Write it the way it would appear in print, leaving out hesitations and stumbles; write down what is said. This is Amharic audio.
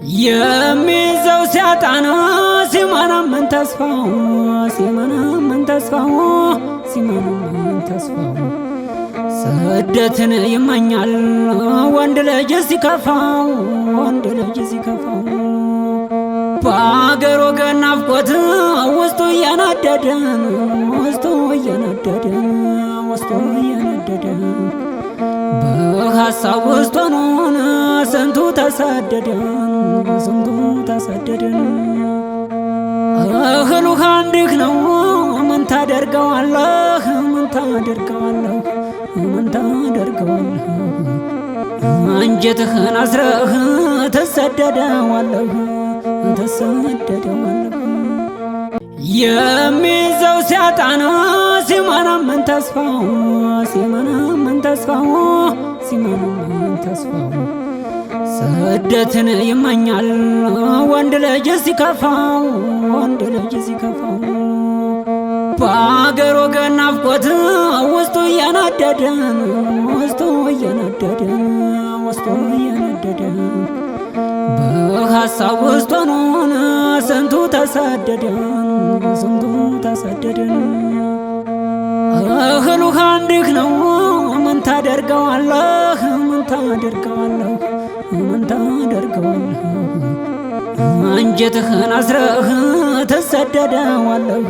የሚይዘው ሲያጣና ሲመናመን ተስፋው ሲመናመን ተስፋው ስደትን ይመኛል ወንድ ልጅ ሲከፋው በአገር ወገን ናፍቆት ውስጡ እየነደደን በሀሳብ ውስጥ ሆኖን ስንቱ ተሰደደን እህሉ አንድህ ነው ምን ታደርገዋለህ አንጀትህን አስረህ ትሰደደዋለህ የሚይዘው ሲያጣና ሲመናመን ተስፋው ስደትን ይመኛል ወንድ ልጅ ሲከፋው በአገር ወገን ናፍቆት ውስጡ እየነደደን በሀሳብ ውስጥ ሆኖን ስንቱ ተሰደደን እህሉ አንድህ ነው ምን ታደርገዋለህ አንጀትህን አስረህ ትሰደደዋለህ